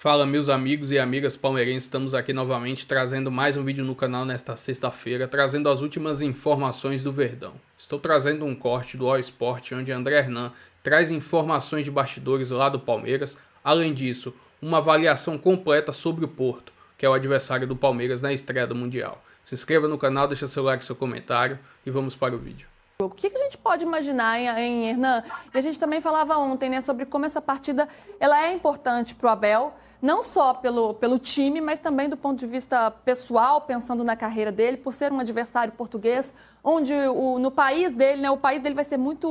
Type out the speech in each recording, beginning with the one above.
Fala, meus amigos e amigas palmeirenses, estamos aqui novamente trazendo mais um vídeo no canal nesta sexta-feira, trazendo as últimas informações do Verdão. Estou trazendo um corte do All Sport, onde André Hernan traz informações de bastidores lá do Palmeiras. Além disso, uma avaliação completa sobre o Porto, que é o adversário do Palmeiras na estreia do Mundial. Se inscreva no canal, deixa seu like e seu comentário e vamos para o vídeo. O que a gente pode imaginar, hein, Hernan? E a gente também falava ontem, né, sobre como essa partida ela é importante para o Abel, não só pelo time, mas também do ponto de vista pessoal, pensando na carreira dele, por ser um adversário português, onde no país dele, né, o país dele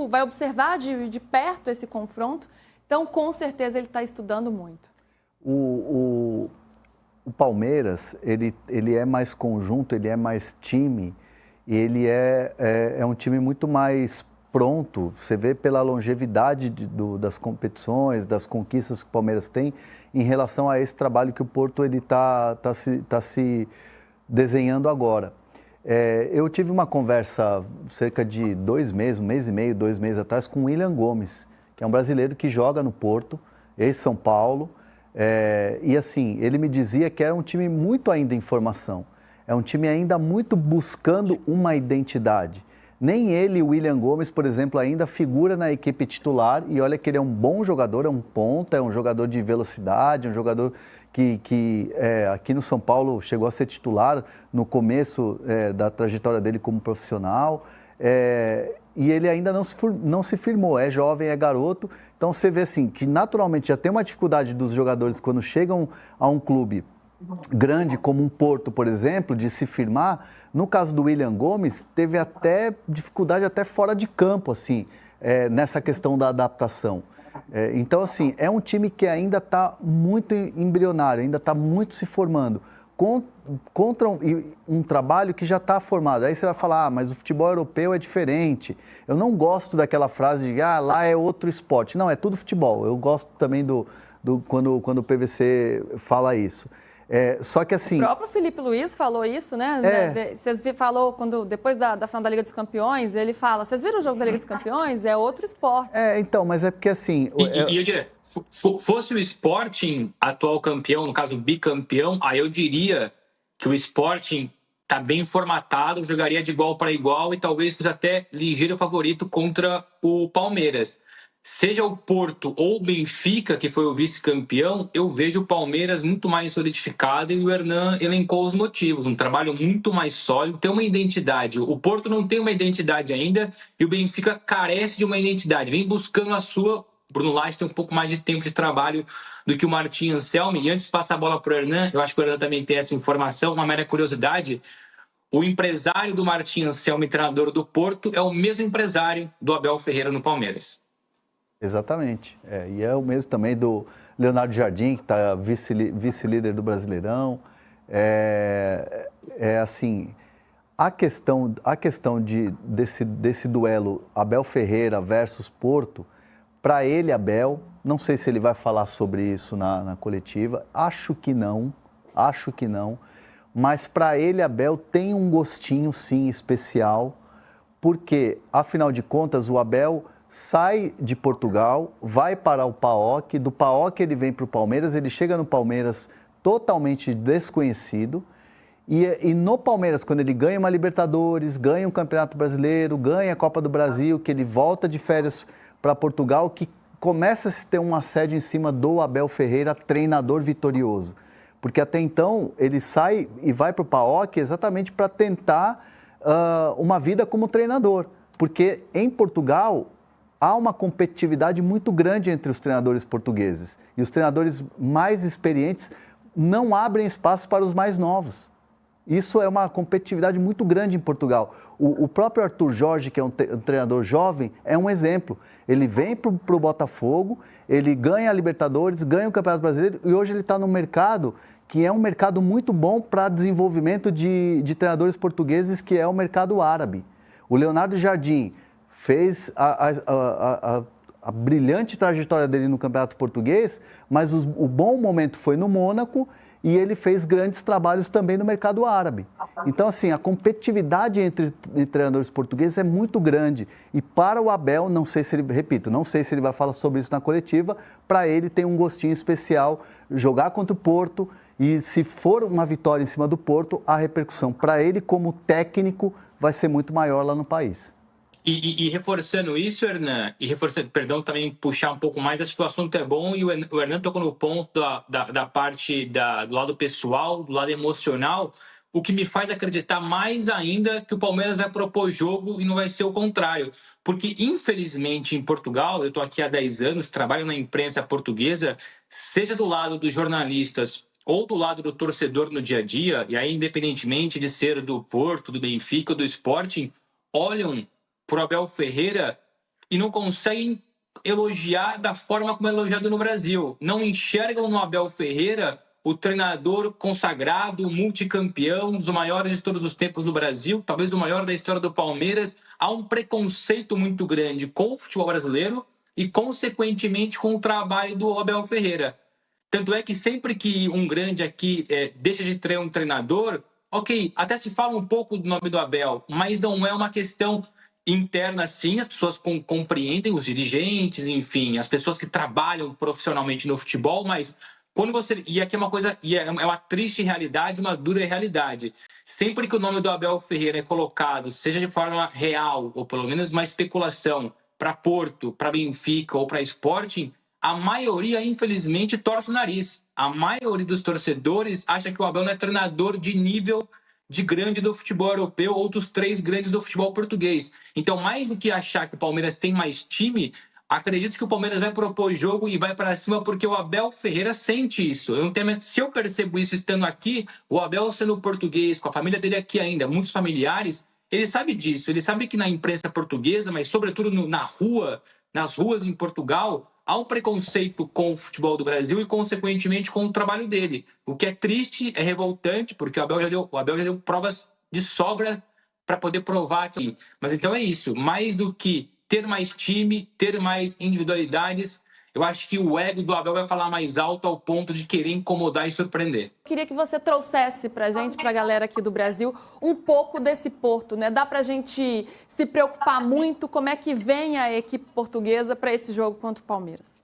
vai observar de perto esse confronto. Então, com certeza, ele está estudando muito. O Palmeiras, ele é mais conjunto, ele é mais time. E ele é um time muito mais pronto, você vê pela longevidade das competições, das conquistas que o Palmeiras tem, em relação a esse trabalho que o Porto está se desenhando agora. Eu tive uma conversa cerca de 2 meses, 1 mês e meio, 2 meses atrás, com o William Gomes, que é um brasileiro que joga no Porto, ex-São Paulo, e assim, ele me dizia que era um time muito ainda em formação. É um time ainda muito buscando uma identidade. Nem ele, o William Gomes, por exemplo, ainda figura na equipe titular. E olha que ele é um bom jogador, é um ponta, é um jogador de velocidade, um jogador que aqui no São Paulo chegou a ser titular no começo da trajetória dele como profissional. E ele ainda não se firmou, é jovem, é garoto. Então você vê assim, que naturalmente já tem uma dificuldade dos jogadores quando chegam a um clube grande como um Porto, por exemplo, de se firmar. No caso do William Gomes, teve até dificuldade até fora de campo, assim, nessa questão da adaptação. Então, assim, é um time que ainda está muito embrionário, ainda está muito se formando, contra um trabalho que já está formado. Aí você vai falar, mas o futebol europeu é diferente. Eu não gosto daquela frase de, lá é outro esporte. Não, é tudo futebol. Eu gosto também quando o PVC fala isso. Só que assim... O próprio Felipe Luiz falou isso, né? Vocês falou depois da final da Liga dos Campeões, ele fala, vocês viram o jogo da Liga dos Campeões? É outro esporte. Então, mas é porque assim... E eu diria, fosse o Sporting atual campeão, no caso bicampeão, aí eu diria que o Sporting está bem formatado, jogaria de igual para igual e talvez fosse até ligeiro favorito contra o Palmeiras. Seja o Porto ou o Benfica, que foi o vice-campeão, eu vejo o Palmeiras muito mais solidificado e o Hernan elencou os motivos. Um trabalho muito mais sólido, tem uma identidade. O Porto não tem uma identidade ainda e o Benfica carece de uma identidade. Vem buscando a sua. Bruno Lage tem um pouco mais de tempo de trabalho do que o Martim Anselmi. E antes de passar a bola para o Hernan, eu acho que o Hernan também tem essa informação, uma mera curiosidade. O empresário do Martim Anselmi, treinador do Porto, é o mesmo empresário do Abel Ferreira no Palmeiras. Exatamente. E é o mesmo também do Leonardo Jardim, que está vice-líder do Brasileirão. Assim, a questão desse duelo Abel Ferreira versus Porto, para ele, Abel, não sei se ele vai falar sobre isso na coletiva, acho que não, mas para ele, Abel, tem um gostinho, sim, especial, porque, afinal de contas, o Abel sai de Portugal, vai para o PAOK, do PAOK ele vem para o Palmeiras, ele chega no Palmeiras totalmente desconhecido, e no Palmeiras, quando ele ganha uma Libertadores, ganha um Campeonato Brasileiro, ganha a Copa do Brasil, que ele volta de férias para Portugal, que começa a se ter um assédio em cima do Abel Ferreira, treinador vitorioso. Porque até então ele sai e vai para o PAOK exatamente para tentar uma vida como treinador. Porque em Portugal há uma competitividade muito grande entre os treinadores portugueses. E os treinadores mais experientes não abrem espaço para os mais novos. Isso é uma competitividade muito grande em Portugal. O próprio Arthur Jorge, que é um treinador jovem, é um exemplo. Ele vem para o Botafogo, ele ganha a Libertadores, ganha o Campeonato Brasileiro e hoje ele está no mercado que é um mercado muito bom para desenvolvimento de treinadores portugueses, que é o mercado árabe. O Leonardo Jardim fez a brilhante trajetória dele no Campeonato Português, mas o bom momento foi no Mônaco e ele fez grandes trabalhos também no mercado árabe. Então, assim, a competitividade entre treinadores portugueses é muito grande. E para o Abel, não sei se ele vai falar sobre isso na coletiva, para ele tem um gostinho especial jogar contra o Porto e se for uma vitória em cima do Porto, a repercussão para ele como técnico vai ser muito maior lá no país. E reforçando isso, Hernan, perdão, também puxar um pouco mais, acho que o assunto é bom e o Hernan tocou no ponto da parte do lado pessoal, do lado emocional, o que me faz acreditar mais ainda que o Palmeiras vai propor jogo e não vai ser o contrário. Porque, infelizmente, em Portugal, eu estou aqui há 10 anos, trabalho na imprensa portuguesa, seja do lado dos jornalistas ou do lado do torcedor no dia a dia, e aí independentemente de ser do Porto, do Benfica ou do Sporting, olham por Abel Ferreira e não conseguem elogiar da forma como é elogiado no Brasil. Não enxergam no Abel Ferreira o treinador consagrado, multicampeão, um dos maiores de todos os tempos do Brasil, talvez o maior da história do Palmeiras. Há um preconceito muito grande com o futebol brasileiro e, consequentemente, com o trabalho do Abel Ferreira. Tanto é que sempre que um grande aqui deixa de ter um treinador, ok, até se fala um pouco do nome do Abel, mas não é uma questão interna, sim, as pessoas compreendem, os dirigentes, enfim, as pessoas que trabalham profissionalmente no futebol, mas quando você... E aqui é uma coisa, é uma triste realidade, uma dura realidade. Sempre que o nome do Abel Ferreira é colocado, seja de forma real, ou pelo menos uma especulação, para Porto, para Benfica ou para Sporting, a maioria, infelizmente, torce o nariz. A maioria dos torcedores acha que o Abel não é treinador de nível de grande do futebol europeu ou dos 3 grandes do futebol português. Então, mais do que achar que o Palmeiras tem mais time, acredito que o Palmeiras vai propor jogo e vai para cima porque o Abel Ferreira sente isso. Se eu percebo isso estando aqui, o Abel sendo português, com a família dele aqui ainda, muitos familiares, ele sabe disso. Ele sabe que na imprensa portuguesa, mas sobretudo nas ruas em Portugal, há um preconceito com o futebol do Brasil e, consequentemente, com o trabalho dele. O que é triste, é revoltante, porque o Abel já deu provas de sobra para poder provar aqui. Mas então é isso. Mais do que ter mais time, ter mais individualidades, eu acho que o ego do Abel vai falar mais alto ao ponto de querer incomodar e surpreender. Queria que você trouxesse para a gente, para a galera aqui do Brasil, um pouco desse Porto, né? Dá para a gente se preocupar muito? Como é que vem a equipe portuguesa para esse jogo contra o Palmeiras?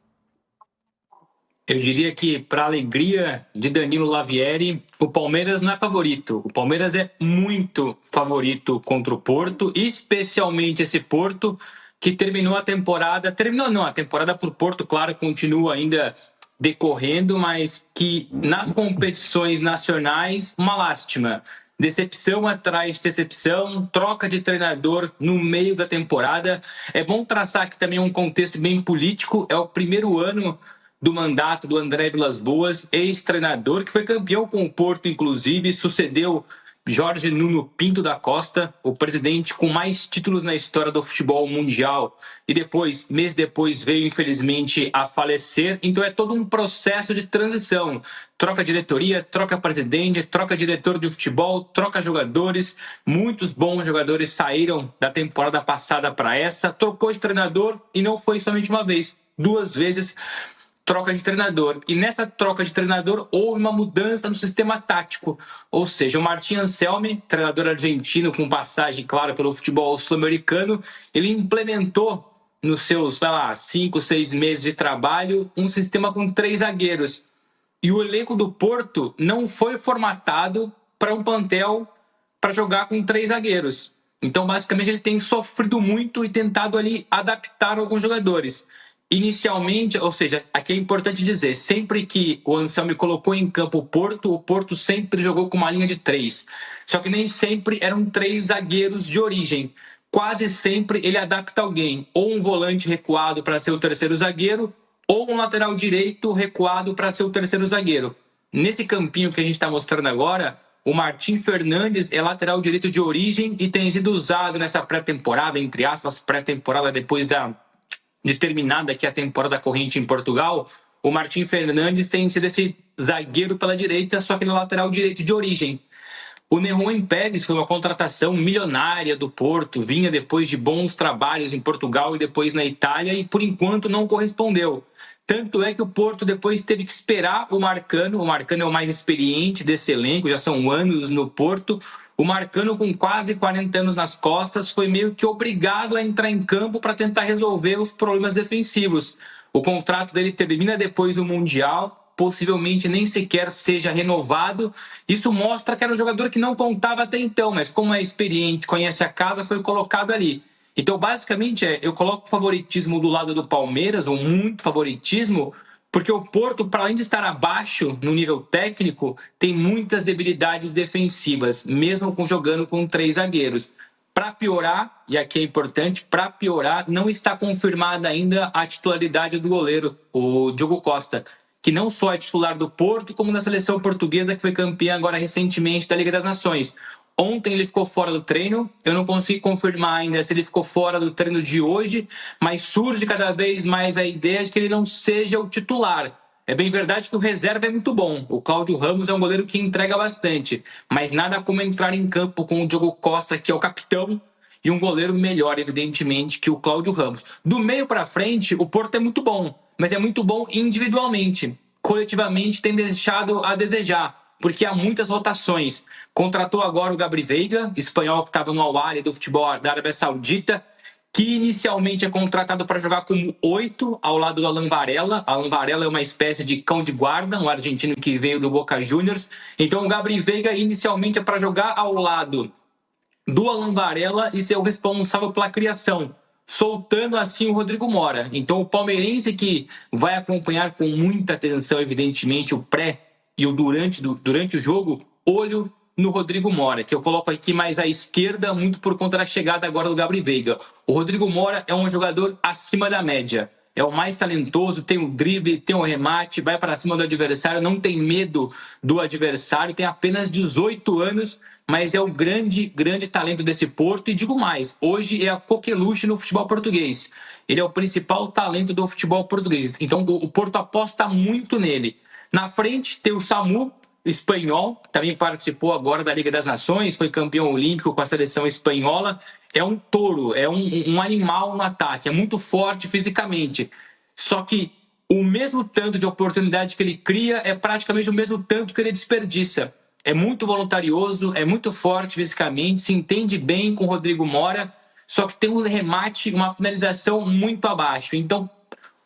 Eu diria que, para a alegria de Danilo Lavieri, o Palmeiras não é favorito. O Palmeiras é muito favorito contra o Porto, especialmente esse Porto que terminou a temporada... a temporada por Porto, claro, continua ainda decorrendo, mas que nas competições nacionais, uma lástima. Decepção atrás de decepção, troca de treinador no meio da temporada. É bom traçar aqui também um contexto bem político. É o primeiro ano do mandato do André Vilas-Boas, ex-treinador, que foi campeão com o Porto, inclusive, sucedeu Jorge Nuno Pinto da Costa, o presidente com mais títulos na história do futebol mundial, e depois, mês depois, veio infelizmente a falecer. Então é todo um processo de transição. Troca diretoria, troca presidente, troca diretor de futebol, troca jogadores. Muitos bons jogadores saíram da temporada passada para essa, trocou de treinador e não foi somente uma vez, 2 vezes troca de treinador. E nessa troca de treinador houve uma mudança no sistema tático. Ou seja, o Martin Anselmi, treinador argentino com passagem, claro, pelo futebol sul-americano, ele implementou nos seus, 5, 6 meses de trabalho, um sistema com 3 zagueiros. E o elenco do Porto não foi formatado para um plantel para jogar com 3 zagueiros. Então, basicamente, ele tem sofrido muito e tentado ali adaptar alguns jogadores. Inicialmente, ou seja, aqui é importante dizer, sempre que o Anselmi colocou em campo o Porto sempre jogou com uma linha de 3. Só que nem sempre eram 3 zagueiros de origem. Quase sempre ele adapta alguém, ou um volante recuado para ser o terceiro zagueiro, ou um lateral direito recuado para ser o terceiro zagueiro. Nesse campinho que a gente está mostrando agora, o Martim Fernandes é lateral direito de origem e tem sido usado nessa pré-temporada, entre aspas, pré-temporada depois de terminada aqui a temporada corrente em Portugal. O Martim Fernandes tem sido esse zagueiro pela direita, só que ele é lateral direito de origem. O Neruen Pérez foi uma contratação milionária do Porto, vinha depois de bons trabalhos em Portugal e depois na Itália e por enquanto não correspondeu. Tanto é que o Porto depois teve que esperar o Marcano é o mais experiente desse elenco, já são anos no Porto. O Marcano, com quase 40 anos nas costas, foi meio que obrigado a entrar em campo para tentar resolver os problemas defensivos. O contrato dele termina depois do Mundial, possivelmente nem sequer seja renovado. Isso mostra que era um jogador que não contava até então, mas como é experiente, conhece a casa, foi colocado ali. Então, basicamente, eu coloco o favoritismo do lado do Palmeiras, ou muito favoritismo, porque o Porto, para além de estar abaixo no nível técnico, tem muitas debilidades defensivas, mesmo jogando com 3 zagueiros. Para piorar, e aqui é importante, para piorar, não está confirmada ainda a titularidade do goleiro, o Diogo Costa, que não só é titular do Porto, como da seleção portuguesa, que foi campeã agora recentemente da Liga das Nações. Ontem ele ficou fora do treino, eu não consigo confirmar ainda se ele ficou fora do treino de hoje, mas surge cada vez mais a ideia de que ele não seja o titular. É bem verdade que o reserva é muito bom, o Cláudio Ramos é um goleiro que entrega bastante, mas nada como entrar em campo com o Diogo Costa, que é o capitão, e um goleiro melhor, evidentemente, que o Cláudio Ramos. Do meio para frente, o Porto é muito bom, mas é muito bom individualmente. Coletivamente tem deixado a desejar, porque há muitas rotações. Contratou agora o Gabri Veiga, espanhol que estava no Al-Ahly do futebol da Arábia Saudita, que inicialmente é contratado para jogar como 8 ao lado do Alan Varela. Alan Varela é uma espécie de cão de guarda, um argentino que veio do Boca Juniors. Então o Gabri Veiga inicialmente é para jogar ao lado do Alan Varela e ser o responsável pela criação, soltando assim o Rodrigo Mora. Então o palmeirense, que vai acompanhar com muita atenção, evidentemente, o pré e o durante o jogo, olho no Rodrigo Mora, que eu coloco aqui mais à esquerda, muito por conta da chegada agora do Gabri Veiga. O Rodrigo Mora é um jogador acima da média. É o mais talentoso, tem o drible, tem o remate, vai para cima do adversário, não tem medo do adversário, tem apenas 18 anos, mas é o grande talento desse Porto. E digo mais, hoje é a coqueluche no futebol português. Ele é o principal talento do futebol português. Então o Porto aposta muito nele. Na frente tem o Samu, espanhol, também participou agora da Liga das Nações, foi campeão olímpico com a seleção espanhola. É um touro, é um animal no ataque, é muito forte fisicamente. Só que o mesmo tanto de oportunidade que ele cria é praticamente o mesmo tanto que ele desperdiça. É muito voluntarioso, é muito forte fisicamente, se entende bem com o Rodrigo Mora, só que tem um remate, uma finalização muito abaixo. Então,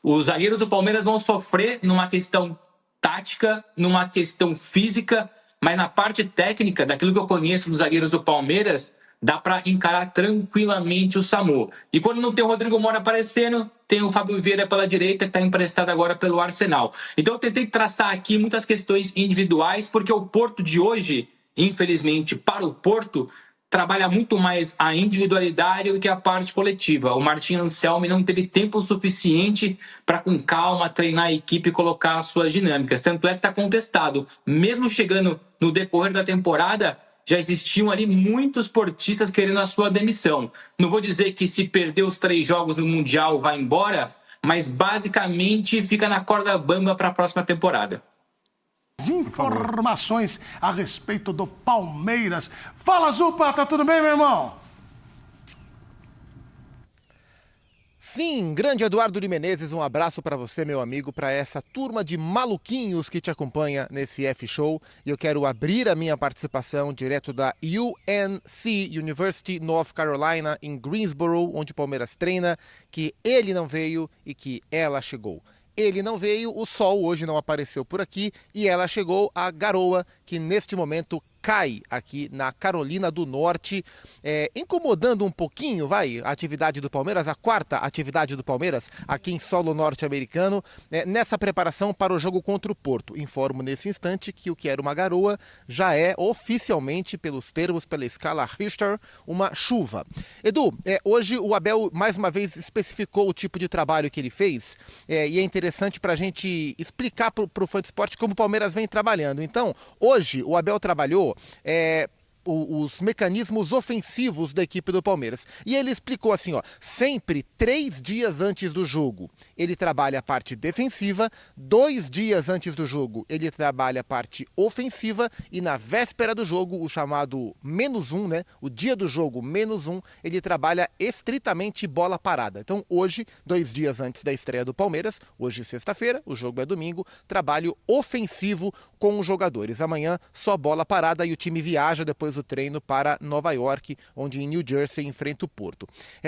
os zagueiros do Palmeiras vão sofrer numa questão tática, numa questão física, mas na parte técnica, daquilo que eu conheço dos zagueiros do Palmeiras, dá para encarar tranquilamente o Samu. E quando não tem o Rodrigo Mora aparecendo, tem o Fábio Vieira pela direita, que está emprestado agora pelo Arsenal. Então eu tentei traçar aqui muitas questões individuais, porque o Porto de hoje, infelizmente, para o Porto, trabalha muito mais a individualidade do que a parte coletiva. O Martin Anselmi não teve tempo suficiente para, com calma, treinar a equipe e colocar as suas dinâmicas. Tanto é que está contestado. Mesmo chegando no decorrer da temporada, já existiam ali muitos portistas querendo a sua demissão. Não vou dizer que se perder os 3 jogos no Mundial vai embora, mas basicamente fica na corda bamba para a próxima temporada. Informações a respeito do Palmeiras. Fala, Zupa, tá tudo bem, meu irmão? Sim, grande Eduardo de Menezes, um abraço para você, meu amigo, para essa turma de maluquinhos que te acompanha nesse F-Show. E eu quero abrir a minha participação direto da UNC, University North Carolina, em Greensboro, onde o Palmeiras treina, que ele não veio e que ela chegou. Ele não veio, o sol hoje não apareceu por aqui e ela chegou, a garoa, que neste momento cai aqui na Carolina do Norte, incomodando um pouquinho, a atividade do Palmeiras, a 4ª atividade do Palmeiras aqui em solo norte-americano, nessa preparação para o jogo contra o Porto. Informo nesse instante que o que era uma garoa já é oficialmente, pelos termos, pela escala Richter, uma chuva. Edu, hoje o Abel mais uma vez especificou o tipo de trabalho que ele fez, e é interessante para a gente explicar para o fã de esporte como o Palmeiras vem trabalhando. Então, hoje o Abel trabalhou os mecanismos ofensivos da equipe do Palmeiras. E ele explicou assim, sempre 3 dias antes do jogo ele trabalha a parte defensiva, 2 dias antes do jogo ele trabalha a parte ofensiva e na véspera do jogo, o chamado -1, o dia do jogo -1, ele trabalha estritamente bola parada. Então hoje, 2 dias antes da estreia do Palmeiras, hoje sexta-feira, o jogo é domingo, trabalho ofensivo com os jogadores. Amanhã só bola parada e o time viaja depois depois o treino para Nova York, onde em New Jersey enfrenta o Porto.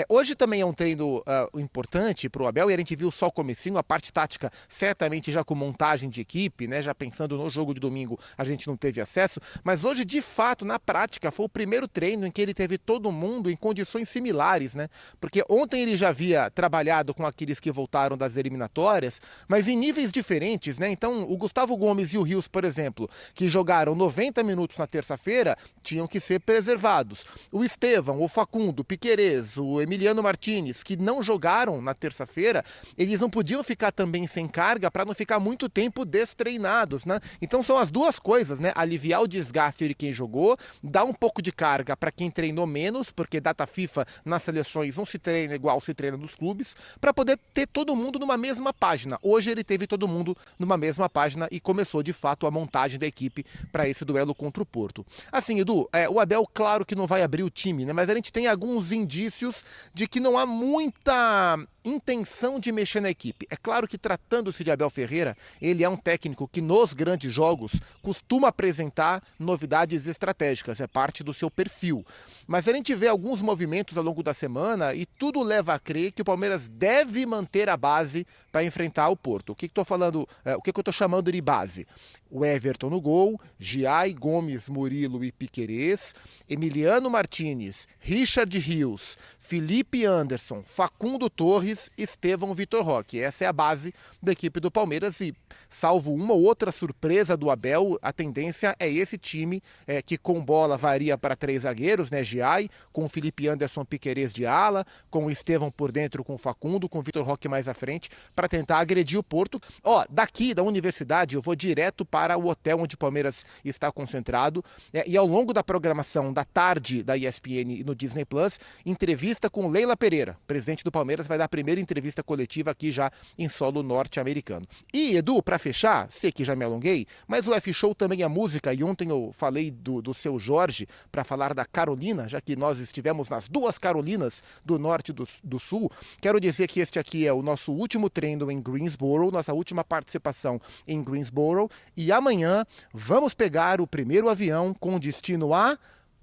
Hoje também é um treino importante para o Abel, e a gente viu só o comecinho, a parte tática certamente já com montagem de equipe, né, já pensando no jogo de domingo, a gente não teve acesso, mas hoje de fato, na prática, foi o primeiro treino em que ele teve todo mundo em condições similares, né, porque ontem ele já havia trabalhado com aqueles que voltaram das eliminatórias, mas em níveis diferentes, né, então o Gustavo Gomes e o Rios, por exemplo, que jogaram 90 minutos na terça-feira, tinham que ser preservados. O Estevão, o Facundo, o Piquerez, o Emiliano Martinez, que não jogaram na terça-feira, eles não podiam ficar também sem carga para não ficar muito tempo destreinados, né? Então são as duas coisas, né? Aliviar o desgaste de quem jogou, dar um pouco de carga para quem treinou menos, porque data FIFA nas seleções não se treina igual se treina nos clubes, para poder ter todo mundo numa mesma página. Hoje ele teve todo mundo numa mesma página e começou de fato a montagem da equipe para esse duelo contra o Porto. Assim, Edu, o Abel claro que não vai abrir o time, né? Mas a gente tem alguns indícios de que não há muita intenção de mexer na equipe. É claro que tratando-se de Abel Ferreira, ele é um técnico que nos grandes jogos costuma apresentar novidades estratégicas, é parte do seu perfil. Mas a gente vê alguns movimentos ao longo da semana e tudo leva a crer que o Palmeiras deve manter a base para enfrentar o Porto. O que estou falando? O que eu estou chamando de base? O Everton no gol, Giai, Gomes, Murilo e Piquerez, Emiliano Martinez, Richard Rios, Felipe Anderson, Facundo Torres, Estevão, Vitor Roque. Essa é a base da equipe do Palmeiras e, salvo uma ou outra surpresa do Abel, a tendência é esse time que com bola varia para 3 zagueiros, né? Giai, com Felipe Anderson, Piquerez de ala, com o Estevão por dentro com o Facundo, com o Vitor Roque mais à frente, para tentar agredir o Porto. Daqui da universidade eu vou direto para o hotel onde o Palmeiras está concentrado e ao longo da programação da tarde da ESPN e no Disney Plus, entrevista com Leila Pereira, presidente do Palmeiras, vai dar a primeira entrevista coletiva aqui já em solo norte-americano. E Edu, para fechar, sei que já me alonguei, mas o F-Show também é música e ontem eu falei do seu Jorge para falar da Carolina, já que nós estivemos nas 2 Carolinas do norte e do sul. Quero dizer que este aqui é o nosso último treino em Greensboro, nossa última participação em Greensboro, e amanhã vamos pegar o primeiro avião com destino a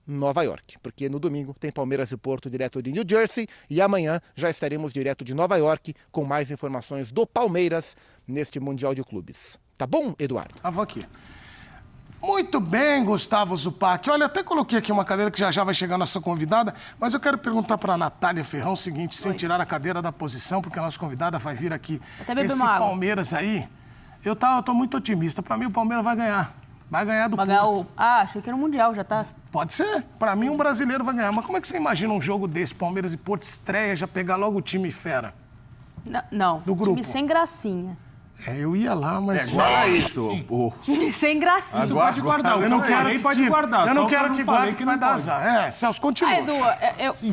Nova York, porque no domingo tem Palmeiras e Porto direto de New Jersey e amanhã já estaremos direto de Nova York com mais informações do Palmeiras neste Mundial de Clubes. Tá bom, Eduardo? Tava aqui. Muito bem, Gustavo Zupac. Olha, até coloquei aqui uma cadeira que já vai chegar a nossa convidada, mas eu quero perguntar para a Natália Ferrão o seguinte, sem tirar a cadeira da posição, porque a nossa convidada vai vir aqui. Até beber Esse uma água. Palmeiras aí, eu tô muito otimista. Para mim, o Palmeiras vai ganhar. Vai ganhar do Porto. Achei que era o Mundial, já tá. Pode ser. Para mim, um brasileiro vai ganhar. Mas como é que você imagina um jogo desse, Palmeiras e Porto, estreia, já pegar logo o time fera? Não, Do grupo. time sem gracinha. Eu ia lá, mas... Guarda isso. Time sem gracinha. Agora- Pode guardar. Eu não quero que pode tire. guardar. Eu não só quero eu que falei guarde, que vai não dar pode. azar. Celso, continua. Edu,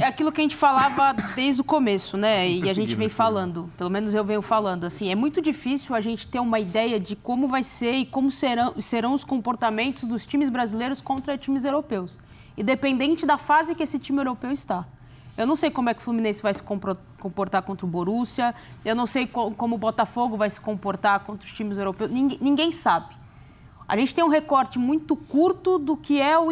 é aquilo que a gente falava desde o começo, né? E a gente vem falando, pelo menos eu venho falando, assim, é muito difícil a gente ter uma ideia de como vai ser e como serão os comportamentos dos times brasileiros contra times europeus. Independente da fase que esse time europeu está. Eu não sei como é que o Fluminense vai se comportar contra o Borussia, eu não sei como o Botafogo vai se comportar contra os times europeus, ninguém sabe. A gente tem um recorte muito curto do que é o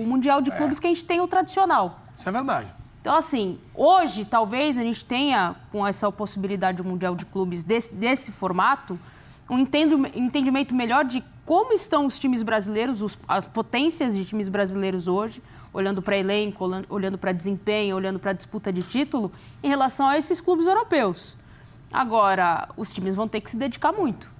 Mundial de Clubes que a gente tem o tradicional. Isso é verdade. Então, assim, hoje, talvez, a gente tenha, com essa possibilidade do Mundial de Clubes desse formato, um entendimento melhor de como estão os times brasileiros, as potências de times brasileiros hoje, olhando para elenco, olhando para desempenho, olhando para disputa de título, em relação a esses clubes europeus. Agora, os times vão ter que se dedicar muito.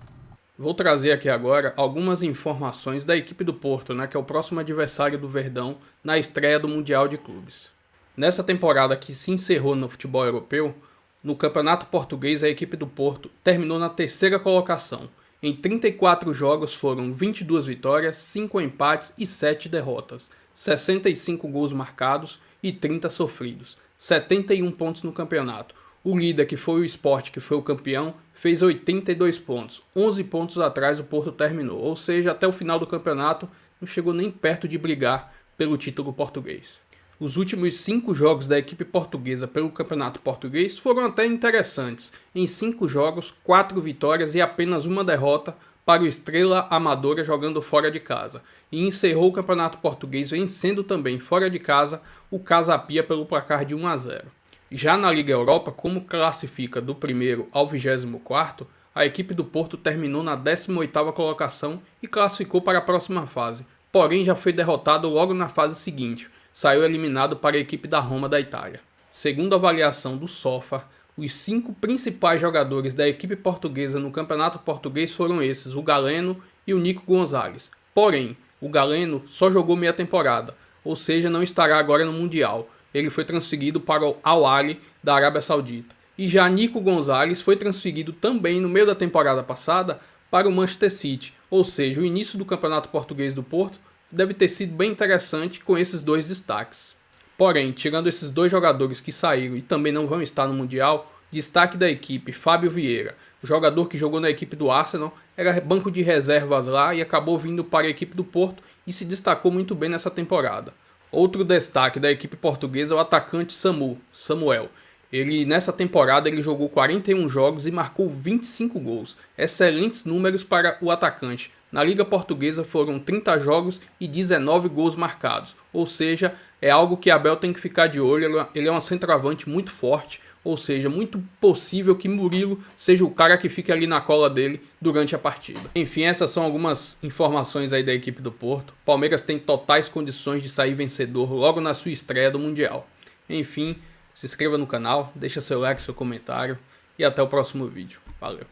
Vou trazer aqui agora algumas informações da equipe do Porto, né, que é o próximo adversário do Verdão na estreia do Mundial de Clubes. Nessa temporada que se encerrou no futebol europeu, no Campeonato Português a equipe do Porto terminou na 3ª colocação. Em 34 jogos foram 22 vitórias, 5 empates e 7 derrotas, 65 gols marcados e 30 sofridos, 71 pontos no campeonato. O líder, que foi o Sport, que foi o campeão, fez 82 pontos, 11 pontos atrás o Porto terminou, ou seja, até o final do campeonato não chegou nem perto de brigar pelo título português. Os últimos 5 jogos da equipe portuguesa pelo campeonato português foram até interessantes. Em 5 jogos, 4 vitórias e apenas 1 derrota para o Estrela Amadora jogando fora de casa e encerrou o Campeonato Português vencendo também fora de casa o Casa Pia pelo placar de 1-0. Já na Liga Europa, como classifica do primeiro ao 24º, a equipe do Porto terminou na 18ª colocação e classificou para a próxima fase, porém já foi derrotado logo na fase seguinte, saiu eliminado para a equipe da Roma da Itália. Segundo a avaliação do SOFA, os 5 principais jogadores da equipe portuguesa no Campeonato Português foram esses, o Galeno e o Nico Gonzalez. Porém, o Galeno só jogou meia temporada, ou seja, não estará agora no Mundial. Ele foi transferido para o Al Ahly da Arábia Saudita. E já Nico Gonzalez foi transferido também no meio da temporada passada para o Manchester City, ou seja, o início do Campeonato Português do Porto deve ter sido bem interessante com esses dois destaques. Porém, tirando esses 2 jogadores que saíram e também não vão estar no Mundial, destaque da equipe, Fábio Vieira, o jogador que jogou na equipe do Arsenal, era banco de reservas lá e acabou vindo para a equipe do Porto e se destacou muito bem nessa temporada. Outro destaque da equipe portuguesa é o atacante Samuel. Nessa temporada ele jogou 41 jogos e marcou 25 gols. Excelentes números para o atacante. Na Liga Portuguesa foram 30 jogos e 19 gols marcados. Ou seja, é algo que Abel tem que ficar de olho. Ele é um centroavante muito forte. Ou seja, muito possível que Murilo seja o cara que fique ali na cola dele durante a partida. Enfim, essas são algumas informações aí da equipe do Porto. Palmeiras tem totais condições de sair vencedor logo na sua estreia do Mundial. Enfim, se inscreva no canal, deixa seu like, seu comentário e até o próximo vídeo. Valeu!